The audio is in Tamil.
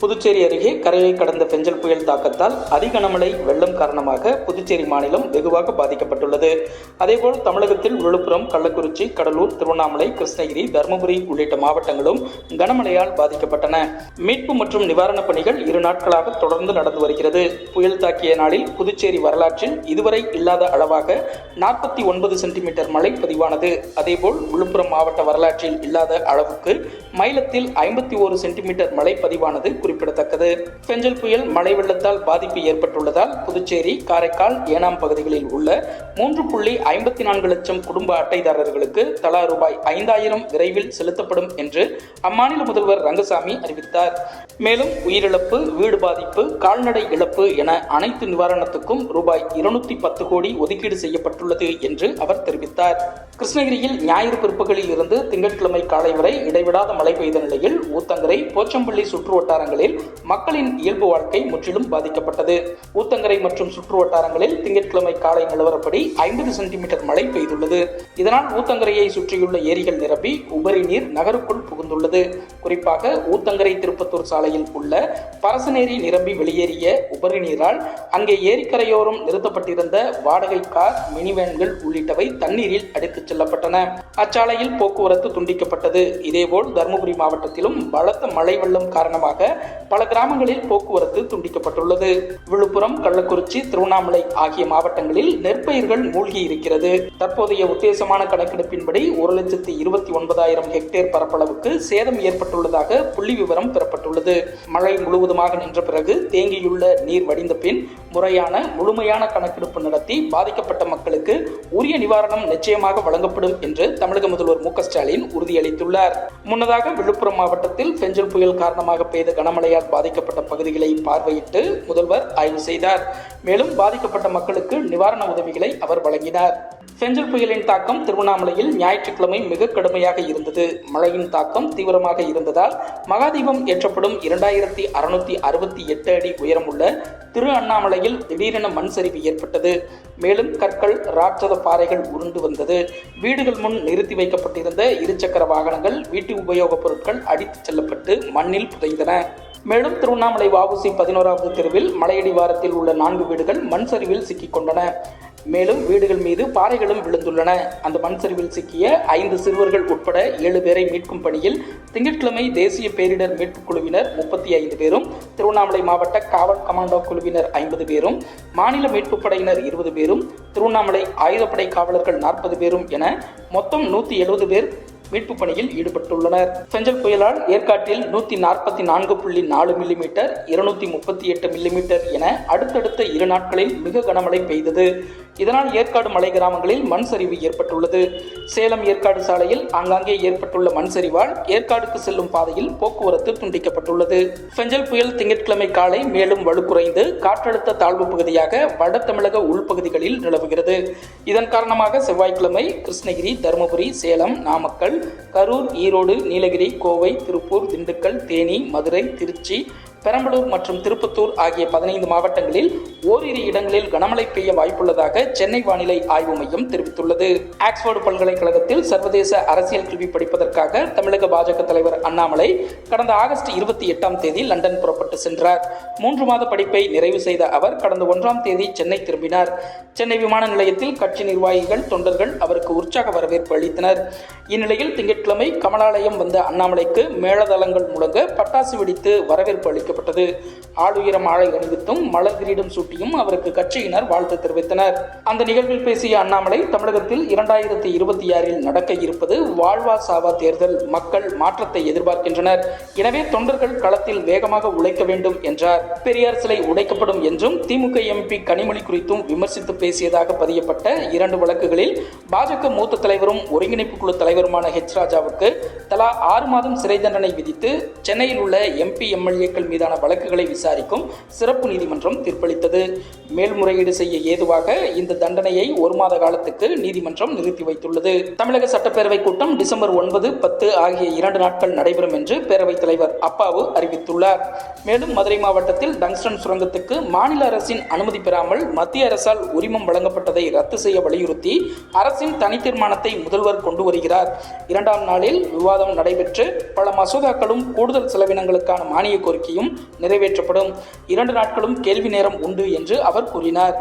புதுச்சேரி அருகே கரையை கடந்த பெஞ்சல் புயல் தாக்கத்தால் அதிகனமழை வெள்ளம் காரணமாக புதுச்சேரி மாநிலம் வெகுவாக பாதிக்கப்பட்டுள்ளது. அதேபோல் தமிழகத்தில் விழுப்புரம், கள்ளக்குறிச்சி, கடலூர், திருவண்ணாமலை, கிருஷ்ணகிரி, தருமபுரி உள்ளிட்ட மாவட்டங்களும் கனமழையால் பாதிக்கப்பட்டன. மீட்பு மற்றும் நிவாரணப் பணிகள் 2 நாட்களாக தொடர்ந்து நடந்து வருகிறது. புயல் தாக்கிய நாளில் புதுச்சேரி வரலாற்றில் இதுவரை இல்லாத அளவாக 49 சென்டிமீட்டர் மழை பதிவானது. அதேபோல் விழுப்புரம் மாவட்ட வரலாற்றில் இல்லாத அளவுக்கு மயிலத்தில் 51 சென்டிமீட்டர் மழை பதிவானது குறிப்பிடத்தக்கது. பெஞ்சல் புயல் மழை வெள்ளத்தால் பாதிப்பு ஏற்பட்டுள்ளதால் புதுச்சேரி, காரைக்கால், ஏனாம் பகுதிகளில் உள்ள 3.54 லட்சம் குடும்ப அட்டைதாரர்களுக்கு தலா ரூபாய் 5000 விரைவில் செலுத்தப்படும் என்று அம்மாநில முதல்வர் ரங்கசாமி அறிவித்தார். மேலும் உயிரிழப்பு, வீடு பாதிப்பு, கால்நடை இழப்பு என அனைத்து நிவாரணத்துக்கும் ரூபாய் 210 கோடி ஒதுக்கீடு செய்யப்பட்டுள்ளது என்று அவர் தெரிவித்தார். கிருஷ்ணகிரியில் ஞாயிறு பிற்பகலில் இருந்து திங்கட்கிழமை காலை வரை இடைவிடாத மழை பெய்த நிலையில் ஊத்தங்கரை, போச்சம்பள்ளி சுற்று வட்டாரங்களில் மக்களின் இயல்பு வாழ்க்கை முற்றிலும் பாதிக்கப்பட்டது. ஊத்தங்கரை மற்றும் சுற்று வட்டாரங்களில் திங்கட்கிழமை காலை நிலவரப்படி 50 சென்டிமீட்டர் மழை பெய்துள்ளது. இதனால் ஊத்தங்கரையை சுற்றியுள்ள ஏரிகள் நிரம்பி உபரி நீர் நகருக்குள் புகுந்துள்ளது. குறிப்பாக ஊத்தங்கரை திருப்பத்தூர் சாலையில் உள்ள பரசனேரி நிரம்பி வெளியேறிய உபரி நீரால் அங்கே ஏரிக்கரையோரம் நிறுத்தப்பட்டிருந்த வாடகை கார், மினிவேன்கள் உள்ளிட்டவை தண்ணீரில் அடித்துச் செல்லப்பட்டன. அச்சாலையில் போக்குவரத்து துண்டிக்கப்பட்டது. இதேபோல் தருமபுரி மாவட்டத்திலும் பலத்த மழை வெள்ளம் காரணமாக பல கிராமங்களில் போக்குவரத்து துண்டிக்கப்பட்டுள்ளது. விழுப்புரம், கள்ளக்குறிச்சி, திருவண்ணாமலை ஆகிய மாவட்டங்களில் நெற்பயிர்கள் மூழ்கி இருக்கிறது. தற்போதைய உத்தேசமான கணக்கெடுப்பின்படி 1,29,000 ஹெக்டேர் பரப்பளவுக்கு சேதம் ஏற்பட்டுள்ளதாக புள்ளி விவரம் பெறப்பட்டுள்ளது. மழை முழுவதுமாக நின்ற பிறகு தேங்கியுள்ள நீர் வடிந்த பின் முழுமையான கணக்கெடுப்பு நடத்தி பாதிக்கப்பட்ட மக்களுக்கு உரிய நிவாரணம் நிச்சயமாக வழங்கப்படும் என்று தமிழக முதல்வர் மு க ஸ்டாலின் உறுதியளித்துள்ளார். முன்னதாக விழுப்புரம் மாவட்டத்தில் பெஞ்சல் புயல் காரணமாக பெய்த கனமழையால் பாதிக்கப்பட்ட பகுதிகளை பார்வையிட்டு முதல்வர் ஆய்வு செய்தார். மேலும் பாதிக்கப்பட்ட மக்களுக்கு நிவாரண உதவிகளை அவர் வழங்கினார். பெஞ்சல் புயலின் தாக்கம் திருவண்ணாமலையில் ஞாயிற்றுக்கிழமை மிக கடுமையாக இருந்தது. மழையின் தாக்கம் தீவிரமாக இருந்ததால் மகாதீபம் ஏற்றப்படும் 2668 அடி உயரமுள்ள திரு அண்ணாமலையில் திடீரென மண் சரிவு ஏற்பட்டது. மேலும் கற்கள், ராட்சத பாறைகள் உருண்டு வந்தது. வீடுகள் முன் நிறுத்தி வைக்கப்பட்டிருந்த இருசக்கர வாகனங்கள், வீட்டு உபயோகப் பொருட்கள் அடித்துச் செல்லப்பட்டு மண்ணில் புதைந்தன. மேலும் திருவண்ணாமலை வ.உ.சி. 11வது தெருவில் மலையடிவாரத்தில் உள்ள 4 வீடுகள் மண் சரிவில் சிக்கிக் கொண்டன. மேலும் வீடுகள் மீது பாறைகளும் விழுந்துள்ளன. அந்த மண் சரிவில் சிக்கிய 5 சிறுவர்கள் உட்பட 7 பேரை மீட்கும் பணியில் திங்கட்கிழமை தேசிய பேரிடர் மீட்புக் குழுவினர் 35 பேரும், திருவண்ணாமலை மாவட்ட காவல் கமாண்டோ குழுவினர் 50 பேரும், மாநில மீட்புப் படையினர் 20 பேரும், திருவண்ணாமலை ஆயுதப்படை காவலர்கள் 40 பேரும் என மொத்தம் 170 பேர் மீட்பு பணியில் ஈடுபட்டுள்ளனர். பெஞ்சல் புயலால் ஏற்காட்டில் 144.4 மில்லிமீட்டர், 238 மில்லிமீட்டர் என அடுத்தடுத்த 2 நாட்களில் மிக கனமழை பெய்தது. இதனால் ஏற்காடு மலை கிராமங்களில் மண் சரிவு ஏற்பட்டுள்ளது. சேலம் ஏற்காடு சாலையில் ஆங்காங்கே ஏற்பட்டுள்ள மண் சரிவால் ஏற்காடுக்கு செல்லும் பாதையில் போக்குவரத்து துண்டிக்கப்பட்டுள்ளது. பெஞ்சல் புயல் திங்கட்கிழமை காலை மேலும் வலுக்குறைந்து காற்றழுத்த தாழ்வு பகுதியாக வட தமிழக உள்பகுதிகளில் நிலவுகிறது. இதன் காரணமாக செவ்வாய்க்கிழமை கிருஷ்ணகிரி, தருமபுரி, சேலம், நாமக்கல், கரூர், ஈரோடு, நீலகிரி, கோவை, திருப்பூர், திண்டுக்கல், தேனி, மதுரை, திருச்சி, பெரம்பலூர் மற்றும் திருப்பத்தூர் ஆகிய 15 மாவட்டங்களில் ஓரிரு இடங்களில் கனமழை பெய்ய வாய்ப்புள்ளதாக சென்னை வானிலை ஆய்வு மையம் தெரிவித்துள்ளது. ஆக்ஸ்போர்டு பல்கலைக்கழகத்தில் சர்வதேச அரசியல் கல்வி படிப்பதற்காக தமிழக பாஜக தலைவர் அண்ணாமலை கடந்த ஆகஸ்ட் 28ஆம் தேதி லண்டன் புறப்பட்டு சென்றார். 3 மாத படிப்பை நிறைவு செய்த அவர் கடந்த 1ஆம் தேதி சென்னை திரும்பினார். சென்னை விமான நிலையத்தில் கட்சி நிர்வாகிகள், தொண்டர்கள் அவருக்கு உற்சாக வரவேற்பு அளித்தனர். இந்நிலையில் திங்கட்கிழமை கமலாலயம் வந்த அண்ணாமலைக்கு மேளதளங்கள் முழங்க பட்டாசு வெடித்து வரவேற்பு அளிக்கப்பட்டது. ஆளுயர மாலை அணிவித்தும் மலர் கிரீடம் சூட்டியும் அவருக்கு கட்சியினர் வாழ்த்து தெரிவித்தனர். அந்த நிகழ்வில் பேசிய அண்ணாமலை, தமிழகத்தில் 2026இல் நடக்க இருப்பது வாழ்வா சாவா தேர்தல். மக்கள் மாற்றத்தை எதிர்பார்க்கின்றனர். எனவே தொண்டர்கள் களத்தில் வேகமாக உழைக்க வேண்டும் என்றார். பெரியார் சிலை உடைக்கப்படும் என்றும் திமுக எம்பி கனிமொழி குறித்தும் விமர்சித்து பேசியதாக பதியப்பட்ட 2 வழக்குகளில் பாஜக மூத்த தலைவரும் ஒருங்கிணைப்பு குழு தலைவருமான ஹெச். ராஜாவுக்கு தலா 6 மாதம் சிறை தண்டனை விதித்து சென்னையில் உள்ள எம்பி, எம்எல்ஏக்கள் மீதான வழக்குகளை விசாரிக்கும் சிறப்பு நீதிமன்றம் தீர்ப்பளித்தது. மேல்முறையீடு செய்ய ஏதுவாக இந்த தண்டனையை 1 மாத காலத்துக்கு நீதிமன்றம் நிறுத்தி வைத்துள்ளது. தமிழக சட்டப்பேரவை கூட்டம் டிசம்பர் 9, 10 ஆகிய 2 நாட்கள் நடைபெறும் என்று பேரவைத் தலைவர் அப்பாவு அறிவித்துள்ளார். மேலும் மதுரை மாவட்டத்தில் டங்ஸ்டன் சுரங்கத்துக்கு மாநில அரசின் அனுமதி பெறாமல் மத்திய அரசால் உரிமம் வழங்கப்பட்டதை ரத்து செய்ய வலியுறுத்தி அரசின் தனி தீர்மானத்தை முதல்வர் கொண்டு வருகிறார். 2ஆம் நாளில் விவாதம் நடைபெற்று பல மசோதாக்களும் கூடுதல் செலவினங்களுக்கான மானிய கோரிக்கையும் நிறைவேற்றப்படும். 2 நாட்களும் கேள்வி நேரம் உண்டு என்று அவர் கூறினார்.